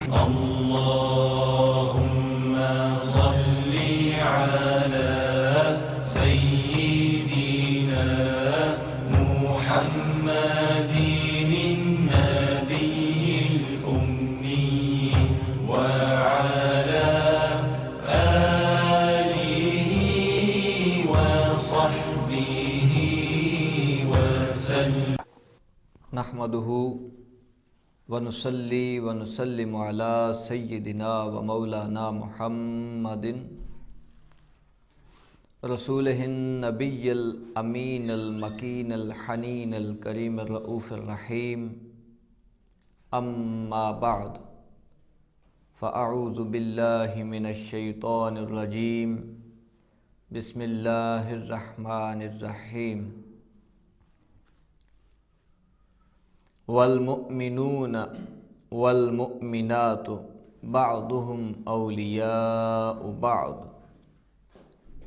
اللهم صل على سيدنا محمد النبي الأمي وعلى آله وصحبه وسلم. نحمده ونصلي ونسلم على سيدنا ومولانا محمد رسوله النبي الأمين المكين الحنين الكريم الرؤوف الرحيم. أما بعد، فأعوذ بالله من الشيطان الرجيم. بسم الله الرحمن الرحيم. والمؤمنون والمؤمنات بعضهم أولياء بعض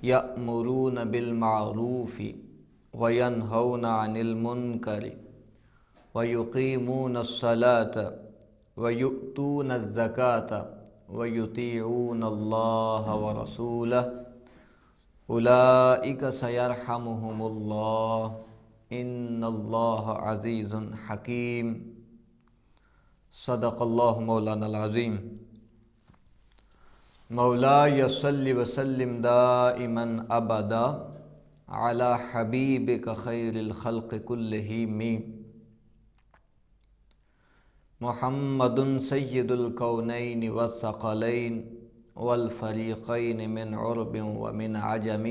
يأمرون بالمعروف وينهون عن المنكر ويقيمون الصلاة ويؤتون الزكاة ويطيعون الله ورسوله أولئك سيرحمهم الله ان اللہ عزیز حکیم. صدق اللہ مولانا العظیم. مولاي صل وسلم دائما ابدا على حبیبک خیر الخلق كلهم. محمد سید الکونین والثقلین والفریقین من عرب ومن عجم.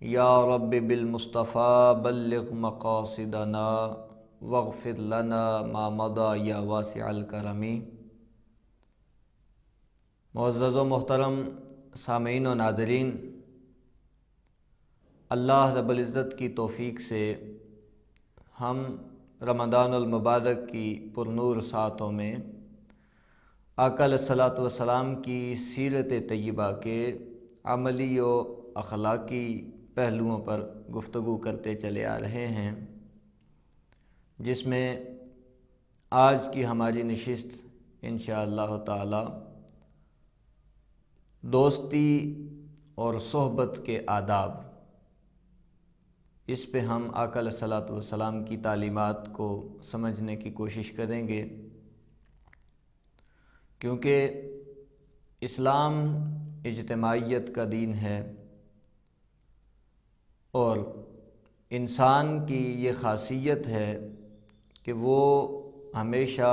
یا رب بالمصطفیٰ بلغ مقاصدنا واغفر لنا ما مضى یا واسع الکرم. معزز و محترم سامعین و ناظرین، اللہ رب العزت کی توفیق سے ہم رمضان المبارک کی پرنور ساعتوں میں آقا علیہ الصلاۃ والسلام کی سیرت طیبہ کے عملی و اخلاقی پہلوؤں پر گفتگو کرتے چلے آ رہے ہیں، جس میں آج کی ہماری نشست انشاءاللہ تعالی دوستی اور صحبت کے آداب، اس پہ ہم آقا علیہ الصلاۃ والسلام کی تعلیمات کو سمجھنے کی کوشش کریں گے، کیونکہ اسلام اجتماعیت کا دین ہے اور انسان کی یہ خاصیت ہے کہ وہ ہمیشہ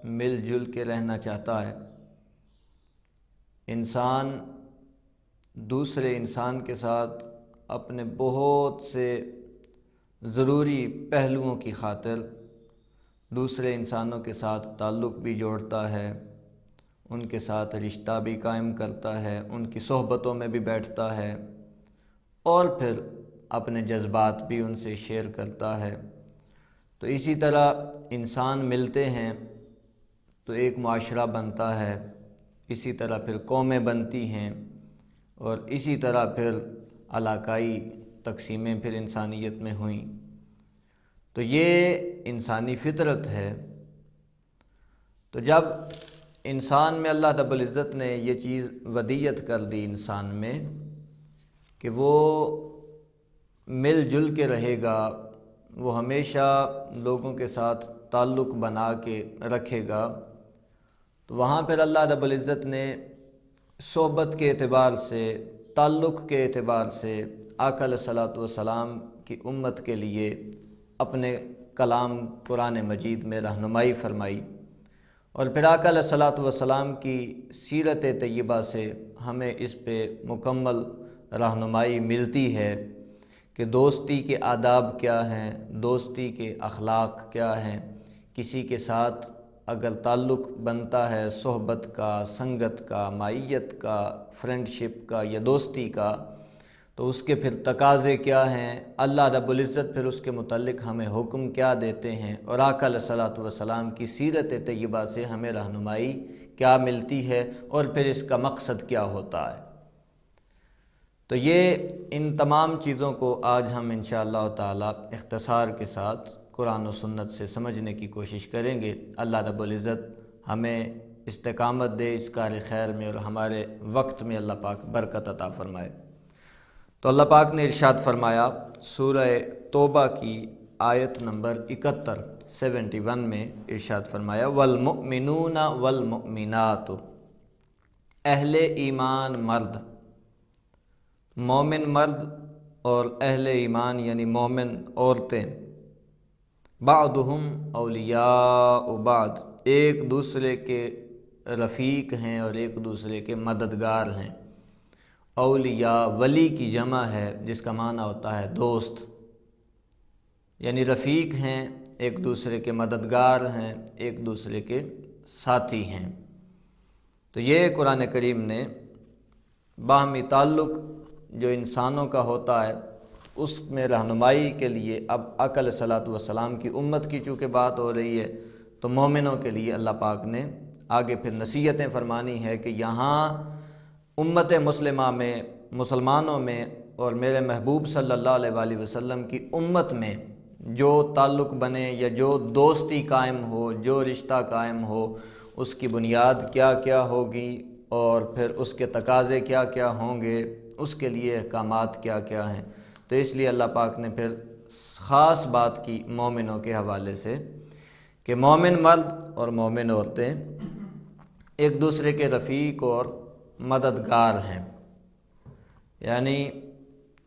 مل جل کے رہنا چاہتا ہے. انسان دوسرے انسان کے ساتھ اپنے بہت سے ضروری پہلوؤں کی خاطر دوسرے انسانوں کے ساتھ تعلق بھی جوڑتا ہے، ان کے ساتھ رشتہ بھی قائم کرتا ہے، ان کی صحبتوں میں بھی بیٹھتا ہے اور پھر اپنے جذبات بھی ان سے شیئر کرتا ہے. تو اسی طرح انسان ملتے ہیں تو ایک معاشرہ بنتا ہے، اسی طرح پھر قومیں بنتی ہیں اور اسی طرح پھر علاقائی تقسیمیں پھر انسانیت میں ہوئیں. تو یہ انسانی فطرت ہے. تو جب انسان میں اللہ رب العزت نے یہ چیز ودیت کر دی انسان میں کہ وہ مل جل کے رہے گا، وہ ہمیشہ لوگوں کے ساتھ تعلق بنا کے رکھے گا، تو وہاں پھر اللہ رب العزت نے صحبت کے اعتبار سے، تعلق کے اعتبار سے آقا علیہ الصلاۃ والسلام کی امت کے لیے اپنے کلام قرآن مجید میں رہنمائی فرمائی. اور پھر آقا علیہ الصلاۃ والسلام کی سیرت طیبہ سے ہمیں اس پہ مکمل رہنمائی ملتی ہے کہ دوستی کے آداب کیا ہیں، دوستی کے اخلاق کیا ہیں. کسی کے ساتھ اگر تعلق بنتا ہے صحبت کا، سنگت کا، معیت کا، فرینڈشپ کا یا دوستی کا، تو اس کے پھر تقاضے کیا ہیں، اللہ رب العزت پھر اس کے متعلق ہمیں حکم کیا دیتے ہیں، اور آقا علیہ الصلاۃ والسلام کی سیرت طیبہ سے ہمیں رہنمائی کیا ملتی ہے اور پھر اس کا مقصد کیا ہوتا ہے. تو یہ ان تمام چیزوں کو آج ہم انشاءاللہ تعالی اختصار کے ساتھ قرآن و سنت سے سمجھنے کی کوشش کریں گے. اللہ رب العزت ہمیں استقامت دے اس کار خیر میں، اور ہمارے وقت میں اللہ پاک برکت عطا فرمائے۔ تو اللہ پاک نے ارشاد فرمایا سورہ توبہ کی آیت نمبر 71 میں ارشاد فرمایا والمؤمنون والمؤمنات، اہل ایمان مرد، مومن مرد اور اہل ایمان یعنی مومن عورتیں، بعضهم اولیاء بعض، ایک دوسرے کے رفیق ہیں اور ایک دوسرے کے مددگار ہیں۔ اولیاء ولی کی جمع ہے جس کا معنی ہوتا ہے دوست، یعنی رفیق ہیں، ایک دوسرے کے مددگار ہیں، ایک دوسرے کے ساتھی ہیں۔ تو یہ قرآن کریم نے باہمی تعلق جو انسانوں کا ہوتا ہے اس میں رہنمائی کے لیے، اب آقا علیہ الصلوۃ والسلام کی امت کی چونکہ بات ہو رہی ہے تو مومنوں کے لیے اللہ پاک نے آگے پھر نصیحتیں فرمانی ہے کہ یہاں امت مسلمہ میں، مسلمانوں میں اور میرے محبوب صلی اللہ علیہ وآلہ وسلم کی امت میں جو تعلق بنے یا جو دوستی قائم ہو، جو رشتہ قائم ہو، اس کی بنیاد کیا کیا ہوگی اور پھر اس کے تقاضے کیا کیا ہوں گے، اس کے لیے احکامات کیا کیا ہیں۔ تو اس لیے اللہ پاک نے پھر خاص بات کی مومنوں کے حوالے سے کہ مومن مرد اور مومن عورتیں ایک دوسرے کے رفیق اور مددگار ہیں، یعنی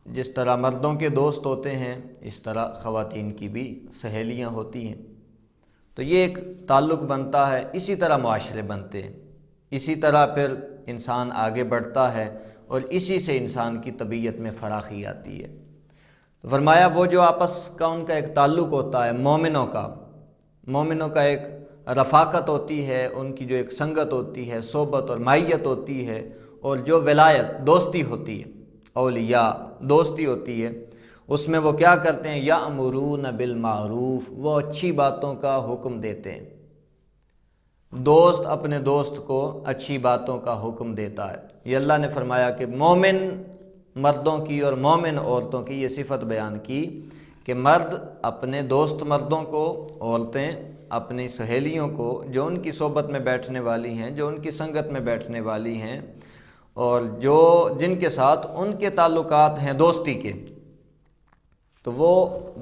جس طرح مردوں کے دوست ہوتے ہیں اس طرح خواتین کی بھی سہیلیاں ہوتی ہیں۔ تو یہ ایک تعلق بنتا ہے، اسی طرح معاشرے بنتے ہیں، اسی طرح پھر انسان آگے بڑھتا ہے اور اسی سے انسان کی طبیعت میں فراخی آتی ہے۔ تو فرمایا وہ جو آپس کا ان کا ایک تعلق ہوتا ہے مومنوں کا ایک رفاقت ہوتی ہے، ان کی جو ایک سنگت ہوتی ہے، صحبت اور معیت ہوتی ہے، اور جو ولایت دوستی ہوتی ہے، اولیاء دوستی ہوتی ہے، اس میں وہ کیا کرتے ہیں، یأمرون بالمعروف، وہ اچھی باتوں کا حکم دیتے ہیں۔ دوست اپنے دوست کو اچھی باتوں کا حکم دیتا ہے۔ یہ اللہ نے فرمایا کہ مومن مردوں کی اور مومن عورتوں کی یہ صفت بیان کی کہ مرد اپنے دوست مردوں کو، عورتیں اپنی سہیلیوں کو جو ان کی صحبت میں بیٹھنے والی ہیں، جو ان کی سنگت میں بیٹھنے والی ہیں، اور جو جن کے ساتھ ان کے تعلقات ہیں دوستی کے، تو وہ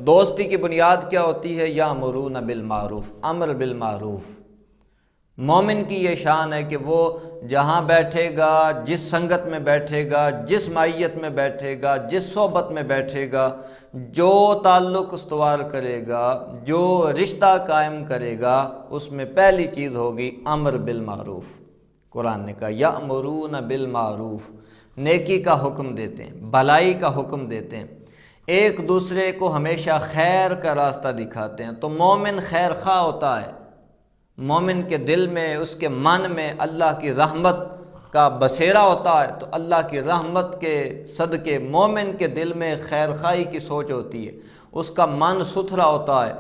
دوستی کی بنیاد کیا ہوتی ہے، یأمرون بالمعروف، امر بالمعروف۔ مومن کی یہ شان ہے کہ وہ جہاں بیٹھے گا، جس سنگت میں بیٹھے گا، جس معیت میں بیٹھے گا، جس صحبت میں بیٹھے گا، جو تعلق استوار کرے گا، جو رشتہ قائم کرے گا، اس میں پہلی چیز ہوگی امر بالمعروف۔ قرآن نے کہا یأمرون بالمعروف، نیکی کا حکم دیتے ہیں، بھلائی کا حکم دیتے ہیں، ایک دوسرے کو ہمیشہ خیر کا راستہ دکھاتے ہیں۔ تو مومن خیر خواہ ہوتا ہے، مومن کے دل میں، اس کے من میں اللہ کی رحمت کا بسیرا ہوتا ہے، تو اللہ کی رحمت کے صدقے مومن کے دل میں خیر خواہی کی سوچ ہوتی ہے، اس کا من ستھرا ہوتا ہے،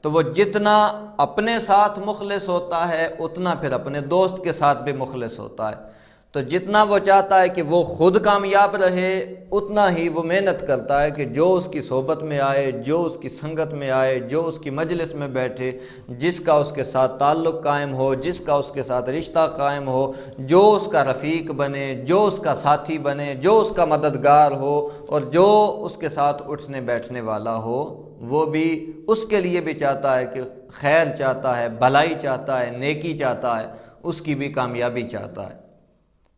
تو وہ جتنا اپنے ساتھ مخلص ہوتا ہے اتنا پھر اپنے دوست کے ساتھ بھی مخلص ہوتا ہے۔ تو جتنا وہ چاہتا ہے کہ وہ خود کامیاب رہے، اتنا ہی وہ محنت کرتا ہے کہ جو اس کی صحبت میں آئے، جو اس کی سنگت میں آئے، جو اس کی مجلس میں بیٹھے، جس کا اس کے ساتھ تعلق قائم ہو، جس کا اس کے ساتھ رشتہ قائم ہو، جو اس کا رفیق بنے، جو اس کا ساتھی بنے، جو اس کا مددگار ہو، اور جو اس کے ساتھ اٹھنے بیٹھنے والا ہو، وہ بھی اس کے لیے بھی چاہتا ہے کہ خیر چاہتا ہے، بھلائی چاہتا ہے، نیکی چاہتا ہے، اس کی بھی کامیابی چاہتا ہے۔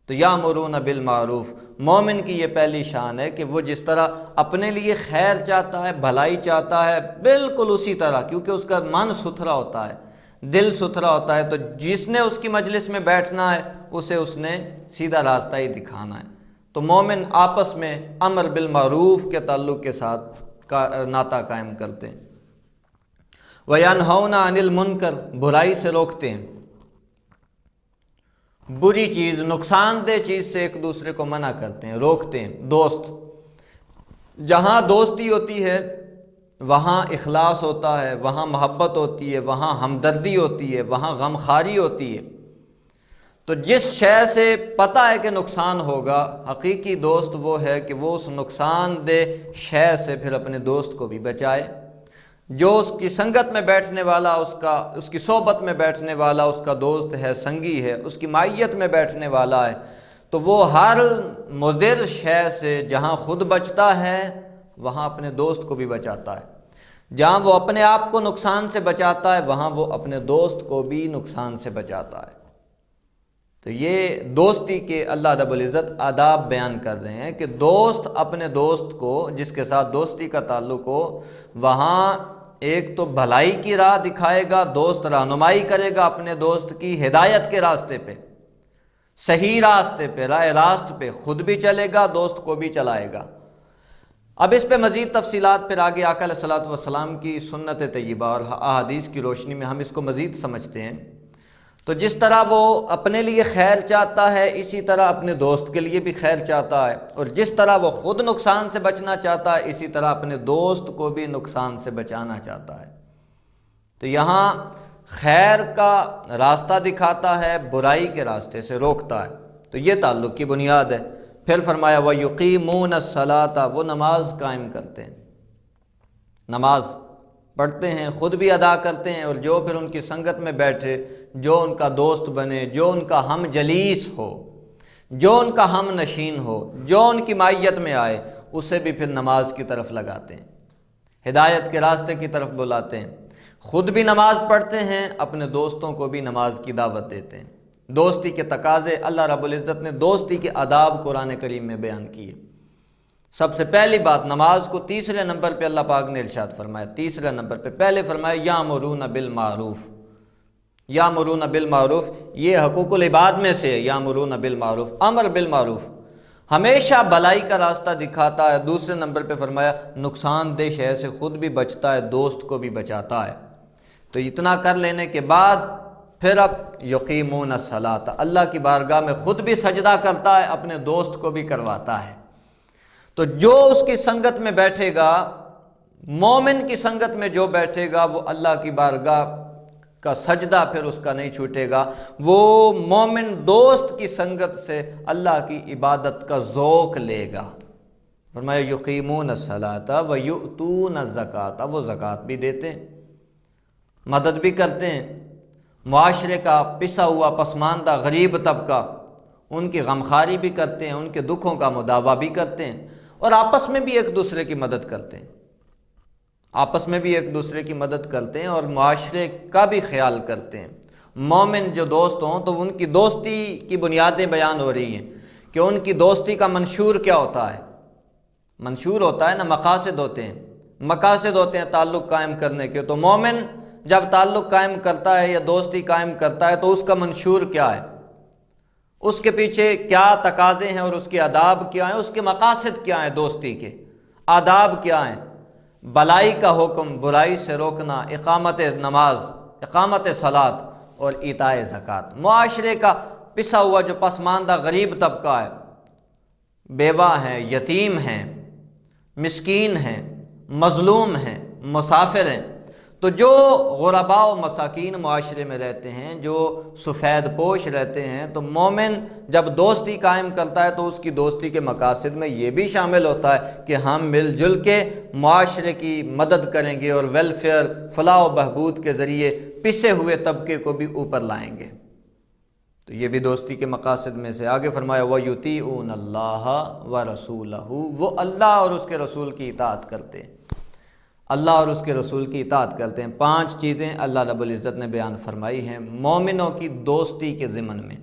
تو یامرون بالمعروف، مومن کی یہ پہلی شان ہے کہ وہ جس طرح اپنے لیے خیر چاہتا ہے، بھلائی چاہتا ہے، بالکل اسی طرح، کیونکہ اس کا من ستھرا ہوتا ہے، دل ستھرا ہوتا ہے، تو جس نے اس کی مجلس میں بیٹھنا ہے اسے اس نے سیدھا راستہ ہی دکھانا ہے۔ تو مومن آپس میں امر بالمعروف کے تعلق کے ساتھ ناطہ قائم کرتے ہیں۔ وَيَنْهَوْنَ عَنِ الْمُنْكَرِ، برائی سے روکتے ہیں، بری چیز، نقصان دہ چیز سے ایک دوسرے کو منع کرتے ہیں، روکتے ہیں۔ دوست، جہاں دوستی ہوتی ہے وہاں اخلاص ہوتا ہے، وہاں محبت ہوتی ہے، وہاں ہمدردی ہوتی ہے، وہاں غمخواری ہوتی ہے۔ تو جس شے سے پتہ ہے کہ نقصان ہوگا، حقیقی دوست وہ ہے کہ وہ اس نقصان دہ شے سے پھر اپنے دوست کو بھی بچائے۔ جو اس کی سنگت میں بیٹھنے والا، اس کی صحبت میں بیٹھنے والا اس کا دوست ہے، سنگی ہے، اس کی معیت میں بیٹھنے والا ہے، تو وہ ہر مضر شے سے جہاں خود بچتا ہے وہاں اپنے دوست کو بھی بچاتا ہے، جہاں وہ اپنے آپ کو نقصان سے بچاتا ہے وہاں وہ اپنے دوست کو بھی نقصان سے بچاتا ہے۔ تو یہ دوستی کے اللہ رب العزت آداب بیان کر رہے ہیں کہ دوست اپنے دوست کو، جس کے ساتھ دوستی کا تعلق ہو، وہاں ایک تو بھلائی کی راہ دکھائے گا، دوست رہنمائی کرے گا اپنے دوست کی ہدایت کے راستے پہ، صحیح راستے پہ، راہ راست پہ خود بھی چلے گا، دوست کو بھی چلائے گا۔ اب اس پہ مزید تفصیلات پھر آگے آقا علیہ الصلوۃ والسلام کی سنت طیبہ اور احادیث کی روشنی میں ہم اس کو مزید سمجھتے ہیں۔ تو جس طرح وہ اپنے لیے خیر چاہتا ہے اسی طرح اپنے دوست کے لیے بھی خیر چاہتا ہے، اور جس طرح وہ خود نقصان سے بچنا چاہتا ہے اسی طرح اپنے دوست کو بھی نقصان سے بچانا چاہتا ہے۔ تو یہاں خیر کا راستہ دکھاتا ہے، برائی کے راستے سے روکتا ہے، تو یہ تعلق کی بنیاد ہے۔ پھر فرمایا وَيُقِيمُونَ الصَّلَاةَ، وہ نماز قائم کرتے ہیں، نماز پڑھتے ہیں، خود بھی ادا کرتے ہیں، اور جو پھر ان کی سنگت میں بیٹھے، جو ان کا دوست بنے، جو ان کا ہم جلیس ہو، جو ان کا ہم نشین ہو، جو ان کی معیت میں آئے، اسے بھی پھر نماز کی طرف لگاتے ہیں، ہدایت کے راستے کی طرف بلاتے ہیں، خود بھی نماز پڑھتے ہیں، اپنے دوستوں کو بھی نماز کی دعوت دیتے ہیں۔ دوستی کے تقاضے اللہ رب العزت نے دوستی کے آداب قرآن کریم میں بیان کیے۔ سب سے پہلی بات نماز کو تیسرے نمبر پہ اللہ پاک نے ارشاد فرمایا، تیسرے نمبر پہ پہلے فرمایا یامرون بالمعروف، یامرون بالمعروف، یہ حقوق العباد میں سے یامرون بالمعروف، امر بالمعروف، ہمیشہ بھلائی کا راستہ دکھاتا ہے۔ دوسرے نمبر پہ فرمایا نقصان دہ شے سے خود بھی بچتا ہے، دوست کو بھی بچاتا ہے۔ تو اتنا کر لینے کے بعد پھر اب یقیمون الصلاۃ، اللہ کی بارگاہ میں خود بھی سجدہ کرتا ہے، اپنے دوست کو بھی کرواتا ہے۔ تو جو اس کی سنگت میں بیٹھے گا، مومن کی سنگت میں جو بیٹھے گا، وہ اللہ کی بارگاہ کا سجدہ پھر اس کا نہیں چھوٹے گا، وہ مومن دوست کی سنگت سے اللہ کی عبادت کا ذوق لے گا۔ فرمایا یقیمون الصلاۃ ویؤتون الزکاۃ، وہ زکوٰۃ بھی دیتے ہیں، مدد بھی کرتے ہیں، معاشرے کا پسا ہوا پسماندہ غریب طبقہ، ان کی غمخواری بھی کرتے ہیں، ان کے دکھوں کا مداوع بھی کرتے ہیں، اور آپس میں بھی ایک دوسرے کی مدد کرتے ہیں، آپس میں بھی ایک دوسرے کی مدد کرتے ہیں، اور معاشرے کا بھی خیال کرتے ہیں۔ مومن جو دوست ہوں تو ان کی دوستی کی بنیادیں بیان ہو رہی ہیں کہ ان کی دوستی کا منشور کیا ہوتا ہے۔ منشور ہوتا ہے نا، مقاصد ہوتے ہیں، مقاصد ہوتے ہیں تعلق قائم کرنے کے۔ تو مومن جب تعلق قائم کرتا ہے یا دوستی قائم کرتا ہے تو اس کا منشور کیا ہے، اس کے پیچھے کیا تقاضے ہیں اور اس کے آداب کیا ہیں، اس کے مقاصد کیا ہیں، دوستی کے آداب کیا ہیں۔ بلائی کا حکم، برائی سے روکنا، اقامت نماز، اقامت صلاۃ اور ایتاء زکوٰۃ۔ معاشرے کا پسا ہوا جو پسماندہ غریب طبقہ ہے، بیوہ ہیں، یتیم ہیں، مسکین ہیں، مظلوم ہیں، مسافر ہیں، تو جو غرباء و مساکین معاشرے میں رہتے ہیں، جو سفید پوش رہتے ہیں، تو مومن جب دوستی قائم کرتا ہے تو اس کی دوستی کے مقاصد میں یہ بھی شامل ہوتا ہے کہ ہم مل جل کے معاشرے کی مدد کریں گے اور ویلفیئر، فلاح و بہبود کے ذریعے پسے ہوئے طبقے کو بھی اوپر لائیں گے۔ تو یہ بھی دوستی کے مقاصد میں سے۔ آگے فرمایا وَيُطِيعُونَ اللَّهَ وَرَسُولَهُ، وہ اللہ اور اس کے رسول کی اطاعت کرتے ہیں، اللہ اور اس کے رسول کی اطاعت کرتے ہیں۔ 5 چیزیں اللہ رب العزت نے بیان فرمائی ہیں مومنوں کی دوستی کے ضمن میں۔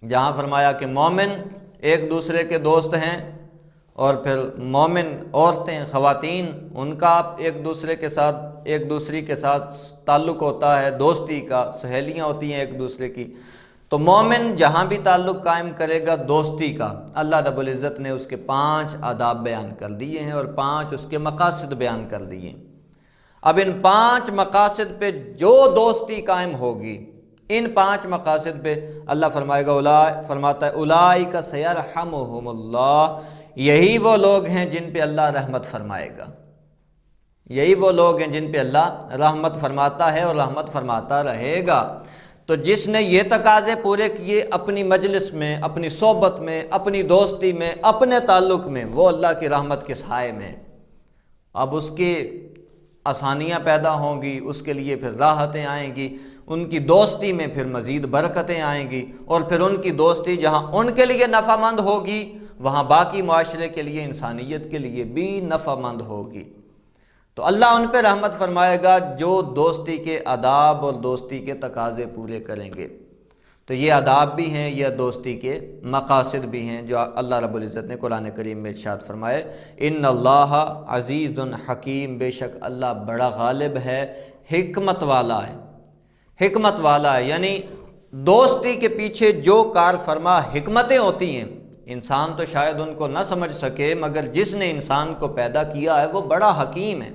جہاں فرمایا کہ مومن ایک دوسرے کے دوست ہیں، اور پھر مومن عورتیں، خواتین، ان کا ایک دوسرے کے ساتھ، ایک دوسری کے ساتھ تعلق ہوتا ہے، دوستی کا، سہیلیاں ہوتی ہیں ایک دوسرے کی۔ تو مومن جہاں بھی تعلق قائم کرے گا دوستی کا، اللہ رب العزت نے اس کے 5 آداب بیان کر دیے ہیں اور 5 اس کے مقاصد بیان کر دیے ہیں۔ اب ان 5 مقاصد پہ جو دوستی قائم ہوگی، ان 5 مقاصد پہ اللہ فرمائے گا، فرماتا ہے اولئک سیرحمہم اللہ، یہی وہ لوگ ہیں جن پہ اللہ رحمت فرمائے گا، یہی وہ لوگ ہیں جن پہ اللہ رحمت فرماتا ہے اور رحمت فرماتا رہے گا۔ تو جس نے یہ تقاضے پورے کیے اپنی مجلس میں، اپنی صحبت میں، اپنی دوستی میں، اپنے تعلق میں، وہ اللہ کی رحمت کے سائے میں۔ اب اس کی آسانیاں پیدا ہوں گی، اس کے لیے پھر راحتیں آئیں گی، ان کی دوستی میں پھر مزید برکتیں آئیں گی، اور پھر ان کی دوستی جہاں ان کے لیے نفع مند ہوگی وہاں باقی معاشرے کے لیے، انسانیت کے لیے بھی نفع مند ہوگی۔ تو اللہ ان پہ رحمت فرمائے گا جو دوستی کے آداب اور دوستی کے تقاضے پورے کریں گے۔ تو یہ آداب بھی ہیں، یہ دوستی کے مقاصد بھی ہیں جو اللہ رب العزت نے قرآن کریم میں ارشاد فرمائے، ان اللہ عزیز حکیم، بے شک اللہ بڑا غالب ہے، حکمت والا ہے۔ حکمت والا ہے یعنی دوستی کے پیچھے جو کار فرما حکمتیں ہوتی ہیں، انسان تو شاید ان کو نہ سمجھ سکے، مگر جس نے انسان کو پیدا کیا ہے وہ بڑا حکیم ہے،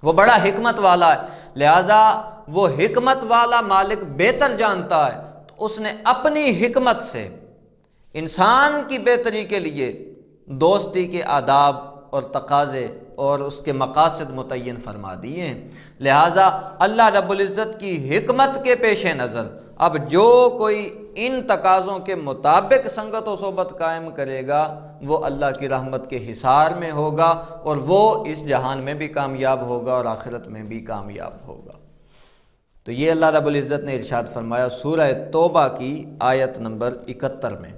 وہ بڑا حکمت والا ہے، لہٰذا وہ حکمت والا مالک بہتر جانتا ہے، تو اس نے اپنی حکمت سے انسان کی بہتری کے لیے دوستی کے آداب اور تقاضے اور اس کے مقاصد متعین فرما دیے ہیں۔ لہٰذا اللہ رب العزت کی حکمت کے پیش نظر اب جو کوئی ان تقاضوں کے مطابق سنگت و صحبت قائم کرے گا وہ اللہ کی رحمت کے حصار میں ہوگا، اور وہ اس جہان میں بھی کامیاب ہوگا اور آخرت میں بھی کامیاب ہوگا۔ تو یہ اللہ رب العزت نے ارشاد فرمایا سورہ توبہ کی آیت نمبر 71 میں۔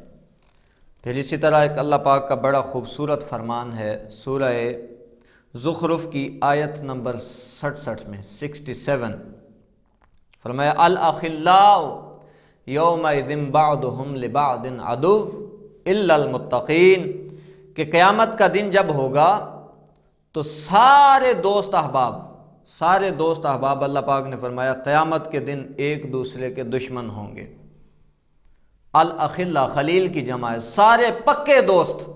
پھر اسی طرح ایک اللہ پاک کا بڑا خوبصورت فرمان ہے سورہ زخرف کی آیت نمبر 67 میں، 67، فرمایا الاخلاء یومئذ بعضهم لبعض عدو الا المتقین، کہ قیامت کا دن جب ہوگا تو سارے دوست احباب اللہ پاک نے فرمایا قیامت کے دن ایک دوسرے کے دشمن ہوں گے۔ الاخلاء خلیل کی جمع ہے، سارے پکے دوست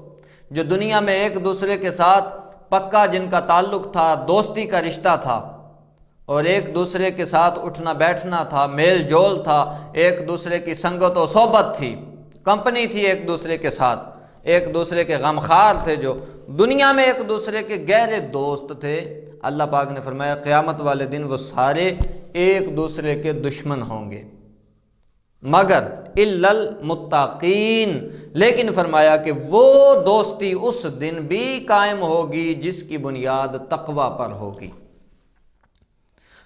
جو دنیا میں ایک دوسرے کے ساتھ پکا، جن کا تعلق تھا، دوستی کا رشتہ تھا، اور ایک دوسرے کے ساتھ اٹھنا بیٹھنا تھا، میل جول تھا، ایک دوسرے کی سنگت و صحبت تھی، کمپنی تھی ایک دوسرے کے ساتھ، ایک دوسرے کے غمخوار تھے، جو دنیا میں ایک دوسرے کے گہرے دوست تھے، اللہ پاک نے فرمایا قیامت والے دن وہ سارے ایک دوسرے کے دشمن ہوں گے، مگر الا المتقین، لیکن فرمایا کہ وہ دوستی اس دن بھی قائم ہوگی جس کی بنیاد تقوی پر ہوگی۔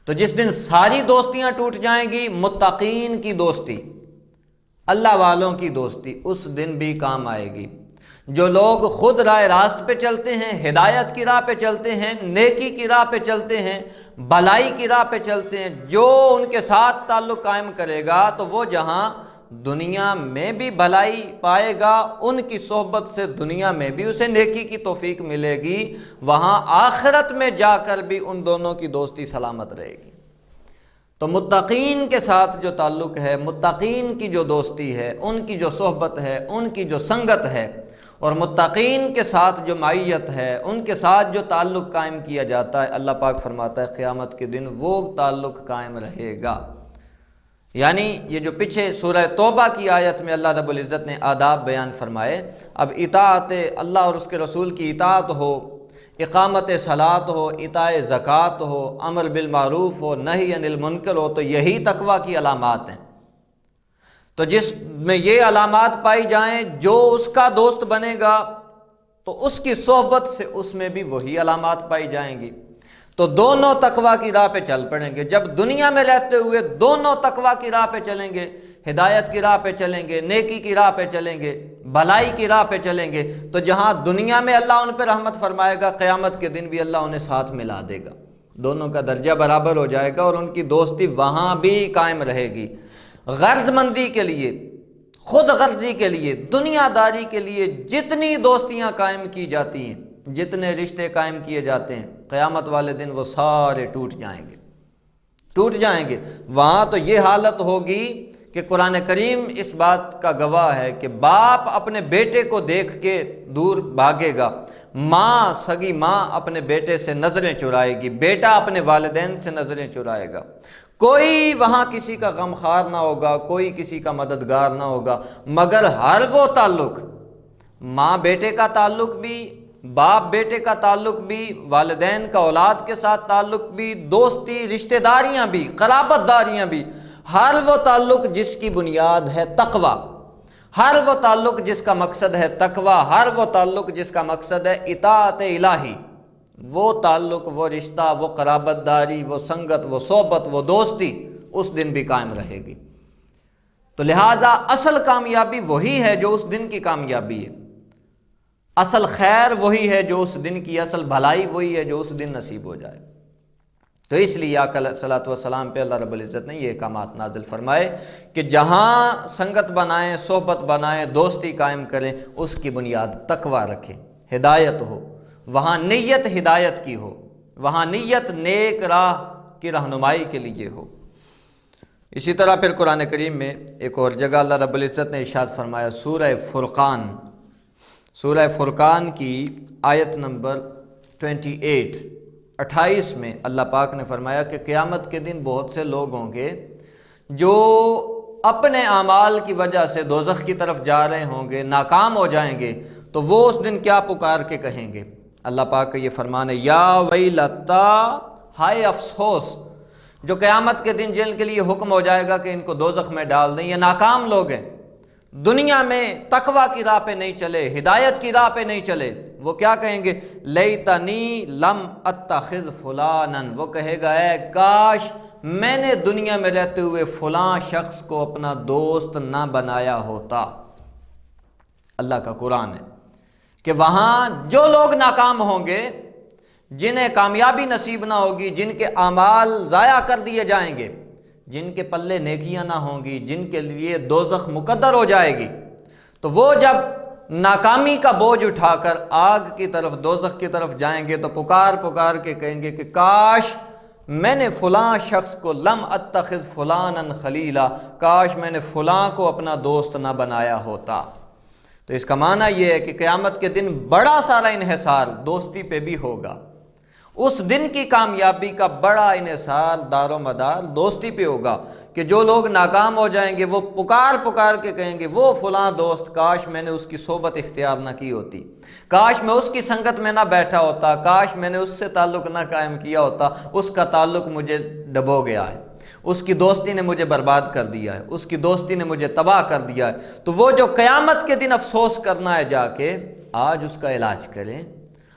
تو جس دن ساری دوستیاں ٹوٹ جائیں گی، متقین کی دوستی، اللہ والوں کی دوستی اس دن بھی کام آئے گی۔ جو لوگ خود راہ راست پہ چلتے ہیں، ہدایت کی راہ پہ چلتے ہیں، نیکی کی راہ پہ چلتے ہیں، بھلائی کی راہ پہ چلتے ہیں، جو ان کے ساتھ تعلق قائم کرے گا تو وہ جہاں دنیا میں بھی بھلائی پائے گا، ان کی صحبت سے دنیا میں بھی اسے نیکی کی توفیق ملے گی، وہاں آخرت میں جا کر بھی ان دونوں کی دوستی سلامت رہے گی۔ تو متقین کے ساتھ جو تعلق ہے، متقین کی جو دوستی ہے، ان کی جو صحبت ہے، ان کی جو سنگت ہے، اور متقین کے ساتھ جو معیت ہے، ان کے ساتھ جو تعلق قائم کیا جاتا ہے، اللہ پاک فرماتا ہے قیامت کے دن وہ تعلق قائم رہے گا۔ یعنی یہ جو پیچھے سورہ توبہ کی آیت میں اللہ رب العزت نے آداب بیان فرمائے، اب اطاعت اللہ اور اس کے رسول کی اطاعت ہو، اقامت صلاۃ ہو، اطاع زکوٰۃ ہو، امر بالمعروف ہو، نہی عن المنکر ہو، تو یہی تقویٰ کی علامات ہیں۔ تو جس میں یہ علامات پائی جائیں، جو اس کا دوست بنے گا تو اس کی صحبت سے اس میں بھی وہی علامات پائی جائیں گی، تو دونوں تقویٰ کی راہ پہ چل پڑیں گے۔ جب دنیا میں رہتے ہوئے دونوں تقویٰ کی راہ پہ چلیں گے، ہدایت کی راہ پہ چلیں گے، نیکی کی راہ پہ چلیں گے، بھلائی کی راہ پہ چلیں گے، تو جہاں دنیا میں اللہ ان پہ رحمت فرمائے گا، قیامت کے دن بھی اللہ انہیں ساتھ ملا دے گا، دونوں کا درجہ برابر ہو جائے گا، اور ان کی دوستی وہاں بھی قائم رہے گی۔ غرض مندی کے لیے، خود غرضی کے لیے، دنیا داری کے لیے جتنی دوستیاں قائم کی جاتی ہیں، جتنے رشتے قائم کیے جاتے ہیں، قیامت والے دن وہ سارے ٹوٹ جائیں گے۔ وہاں تو یہ حالت ہوگی کہ قرآن کریم اس بات کا گواہ ہے کہ باپ اپنے بیٹے کو دیکھ کے دور بھاگے گا، ماں، سگی ماں اپنے بیٹے سے نظریں چرائے گی، بیٹا اپنے والدین سے نظریں چرائے گا، کوئی وہاں کسی کا غمخوار نہ ہوگا، کوئی کسی کا مددگار نہ ہوگا، مگر ہر وہ تعلق، ماں بیٹے کا تعلق بھی، باپ بیٹے کا تعلق بھی، والدین کا اولاد کے ساتھ تعلق بھی، دوستی، رشتہ داریاں بھی، قرابت داریاں بھی، ہر وہ تعلق جس کی بنیاد ہے تقوی، ہر وہ تعلق جس کا مقصد ہے تقوی، ہر وہ تعلق جس کا مقصد ہے اطاعت الہی، وہ تعلق، وہ رشتہ، وہ قرابت داری، وہ سنگت، وہ صحبت، وہ دوستی اس دن بھی قائم رہے گی۔ تو لہٰذا اصل کامیابی وہی ہے جو اس دن کی کامیابی ہے، اصل خیر وہی ہے جو اس دن کی، اصل بھلائی وہی ہے جو اس دن نصیب ہو جائے۔ تو اس لیے آقا علیہ الصلوۃ والسلام پہ اللہ رب العزت نے یہ احکامات نازل فرمائے کہ جہاں سنگت بنائیں، صحبت بنائیں، دوستی قائم کریں، اس کی بنیاد تقویٰ رکھیں، ہدایت ہو، وہاں نیت ہدایت کی ہو، وہاں نیت نیک راہ کی رہنمائی کے لیے ہو۔ اسی طرح پھر قرآن کریم میں ایک اور جگہ اللہ رب العزت نے ارشاد فرمایا، سورہ فرقان کی آیت نمبر 28 میں اللہ پاک نے فرمایا کہ قیامت کے دن بہت سے لوگ ہوں گے جو اپنے اعمال کی وجہ سے دوزخ کی طرف جا رہے ہوں گے، ناکام ہو جائیں گے، تو وہ اس دن کیا پکار کے کہیں گے؟ اللہ پاک کا یہ فرمان ہے، یا ویلتا، ہائے افسوس، جو قیامت کے دن جن کے لیے حکم ہو جائے گا کہ ان کو دوزخ میں ڈال دیں، یہ ناکام لوگ ہیں، دنیا میں تقویٰ کی راہ پہ نہیں چلے، ہدایت کی راہ پہ نہیں چلے، وہ کیا کہیں گے؟ لیتنی لم اتخذ فلانا، وہ کہے گا اے کاش میں نے دنیا میں رہتے ہوئے فلاں شخص کو اپنا دوست نہ بنایا ہوتا۔ اللہ کا قرآن ہے کہ وہاں جو لوگ ناکام ہوں گے، جنہیں کامیابی نصیب نہ ہوگی، جن کے اعمال ضائع کر دیے جائیں گے، جن کے پلے نیکیاں نہ ہوں گی، جن کے لیے دوزخ مقدر ہو جائے گی، تو وہ جب ناکامی کا بوجھ اٹھا کر آگ کی طرف، دوزخ کی طرف جائیں گے، تو پکار کے کہیں گے کہ کاش میں نے فلاں شخص کو، لم اتخذ فلانا خلیلا، کاش میں نے فلاں کو اپنا دوست نہ بنایا ہوتا۔ تو اس کا معنی یہ ہے کہ قیامت کے دن بڑا سارا انحصار دوستی پہ بھی ہوگا، اس دن کی کامیابی کا بڑا انحصار دار و مدار دوستی پہ ہوگا، کہ جو لوگ ناکام ہو جائیں گے وہ پکار کے کہیں گے وہ فلاں دوست، کاش میں نے اس کی صحبت اختیار نہ کی ہوتی، کاش میں اس کی سنگت میں نہ بیٹھا ہوتا، کاش میں نے اس سے تعلق نہ قائم کیا ہوتا، اس کا تعلق مجھے ڈبو گیا ہے، اس کی دوستی نے مجھے برباد کر دیا ہے، اس کی دوستی نے مجھے تباہ کر دیا ہے۔ تو وہ جو قیامت کے دن افسوس کرنا ہے، جا کے آج اس کا علاج کریں،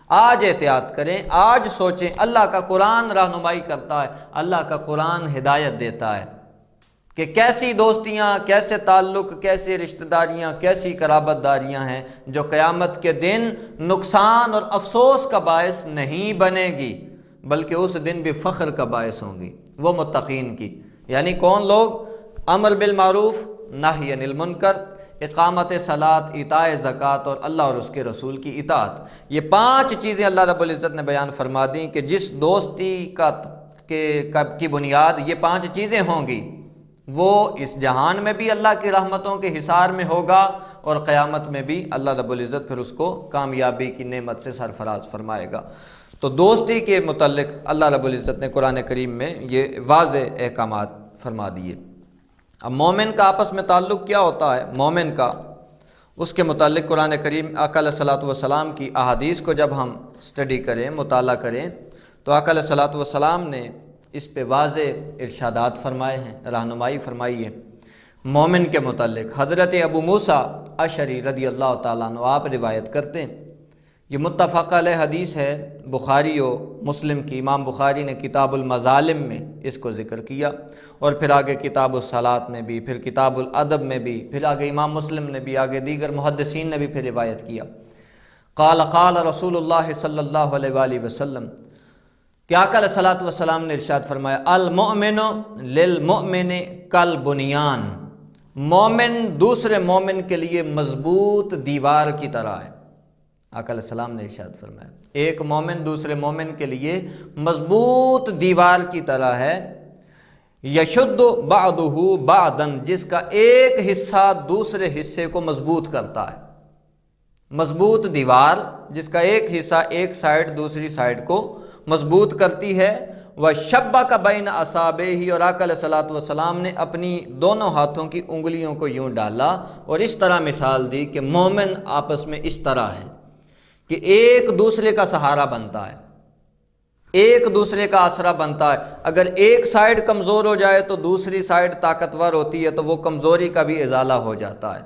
آج احتیاط کریں، آج سوچیں۔ اللہ کا قرآن رہنمائی کرتا ہے، اللہ کا قرآن ہدایت دیتا ہے کہ کیسی دوستیاں، کیسے تعلق، کیسی رشتہ داریاں، کیسی قرابت داریاں ہیں جو قیامت کے دن نقصان اور افسوس کا باعث نہیں بنے گی، بلکہ اس دن بھی فخر کا باعث ہوں گی۔ وہ متقین کی، یعنی کون لوگ؟ امر بالمعروف، نہی عن المنکر، اقامت صلاۃ، ایتاء زکوٰۃ اور اللہ اور اس کے رسول کی اطاعت۔ یہ 5 چیزیں اللہ رب العزت نے بیان فرما دیں کہ جس دوستی کی بنیاد یہ 5 چیزیں ہوں گی، وہ اس جہان میں بھی اللہ کی رحمتوں کے حصار میں ہوگا، اور قیامت میں بھی اللہ رب العزت پھر اس کو کامیابی کی نعمت سے سرفراز فرمائے گا۔ تو دوستی کے متعلق اللہ رب العزت نے قرآن کریم میں یہ واضح احکامات فرما دیے۔ اب مومن کا آپس میں تعلق کیا ہوتا ہے؟ مومن کا، اس کے متعلق قرآن کریم آقا علیہ الصلوۃ والسلام کی احادیث کو جب ہم اسٹڈی کریں، مطالعہ کریں، تو آقا علیہ الصلوۃ والسلام نے اس پہ واضح ارشادات فرمائے ہیں، رہنمائی فرمائی ہے مومن کے متعلق۔ حضرت ابو موسیٰ اشعری رضی اللہ تعالیٰ عنہ آپ روایت کرتے ہیں، یہ متفق علیہ حدیث ہے، بخاری و مسلم کی، امام بخاری نے کتاب المظالم میں اس کو ذکر کیا، اور پھر آگے کتاب الصلاۃ میں بھی، پھر کتاب الادب میں بھی، پھر آگے امام مسلم نے بھی، آگے دیگر محدثین نے بھی پھر روایت کیا۔ قال رسول اللہ صلی اللہ علیہ وآلہ وسلم، کہ آقا علیہ الصلوۃ والسلام نے ارشاد فرمایا، المؤمن للمؤمن کالبنیان، مومن دوسرے مومن کے لیے مضبوط دیوار کی طرح ہے۔ آقا علیہ السلام نے ارشاد فرمایا ایک مومن دوسرے مومن کے لیے مضبوط دیوار کی طرح ہے، یشد بعضہ بعضا، جس کا ایک حصہ دوسرے حصے کو مضبوط کرتا ہے۔ مضبوط دیوار جس کا ایک حصہ ایک سائڈ دوسری سائڈ کو مضبوط کرتی ہے۔ وَشَبَّكَ بَيْنَ أَصَابِعِهِ، اور آقا علیہ الصلوۃ والسلام نے اپنی دونوں ہاتھوں کی انگلیوں کو یوں ڈالا اور اس طرح مثال دی کہ مومن آپس میں اس طرح ہے کہ ایک دوسرے کا سہارا بنتا ہے، ایک دوسرے کا آسرا بنتا ہے۔ اگر ایک سائڈ کمزور ہو جائے تو دوسری سائڈ طاقتور ہوتی ہے، تو وہ کمزوری کا بھی ازالہ ہو جاتا ہے۔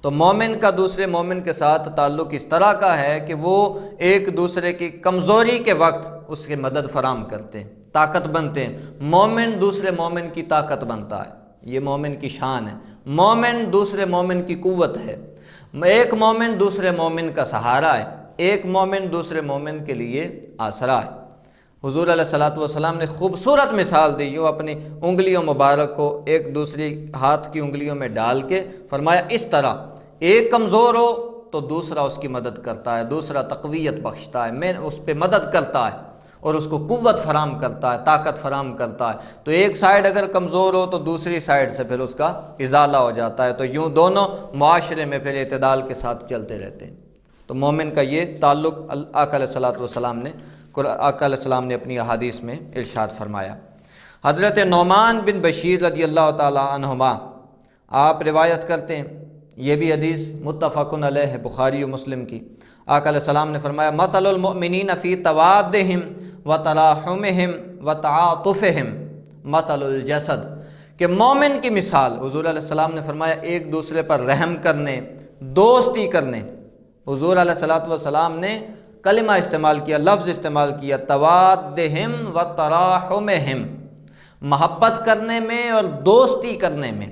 تو مومن کا دوسرے مومن کے ساتھ تعلق اس طرح کا ہے کہ وہ ایک دوسرے کی کمزوری کے وقت اس کی مدد فراہم کرتے ہیں، طاقت بنتے ہیں۔ مومن دوسرے مومن کی طاقت بنتا ہے، یہ مومن کی شان ہے۔ مومن دوسرے مومن کی قوت ہے، ایک مومن دوسرے مومن کا سہارا ہے، ایک مومن دوسرے مومن کے لیے آسرا ہے۔ حضور علیہ الصلوۃ والسلام نے خوبصورت مثال دی، جو اپنی انگلیوں مبارک کو ایک دوسری ہاتھ کی انگلیوں میں ڈال کے فرمایا اس طرح ایک کمزور ہو تو دوسرا اس کی مدد کرتا ہے، دوسرا تقویت بخشتا ہے، میں اس پہ مدد کرتا ہے اور اس کو قوت فراہم کرتا ہے، طاقت فراہم کرتا ہے۔ تو ایک سائیڈ اگر کمزور ہو تو دوسری سائیڈ سے پھر اس کا ازالہ ہو جاتا ہے، تو یوں دونوں معاشرے میں پھر اعتدال کے ساتھ چلتے رہتے ہیں۔ تو مومن کا یہ تعلق آقا علیہ الصلوۃ والسلام نے آقا علیہ السلام نے اپنی احادیث میں ارشاد فرمایا۔ حضرت نعمان بن بشیر رضی اللہ تعالی عنہما آپ روایت کرتے ہیں، یہ بھی حدیث متفق علیہ ہے، بخاری و مسلم کی۔ آقا علیہ السلام نے فرمایا مثل المؤمنین فی توادہم وتراحمہم وتعاطفہم مثل الجسد، کہ مومن کی مثال، حضور علیہ السلام نے فرمایا ایک دوسرے پر رحم کرنے، دوستی کرنے۔ حضور علیہ الصلوۃ والسلام نے کلمہ استعمال کیا، لفظ استعمال کیا، توادہم وتراحمہم، محبت کرنے میں اور دوستی کرنے میں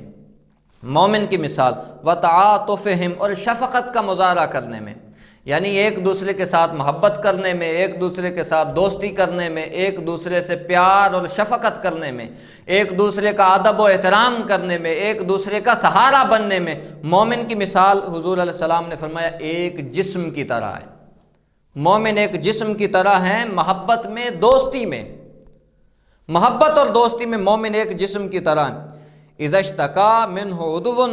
مومن کی مثال، وتعاطفہم، اور شفقت کا مظاہرہ کرنے میں، یعنی ایک دوسرے کے ساتھ محبت کرنے میں، ایک دوسرے کے ساتھ دوستی کرنے میں، ایک دوسرے سے پیار اور شفقت کرنے میں، ایک دوسرے کا ادب و احترام کرنے میں، ایک دوسرے کا سہارا بننے میں مومن کی مثال حضور علیہ السلام نے فرمایا ایک جسم کی طرح ہے۔ مومن ایک جسم کی طرح ہیں، محبت میں، دوستی میں، محبت اور دوستی میں مومن ایک جسم کی طرح ہیں۔ اذا اشتکا منہ عضو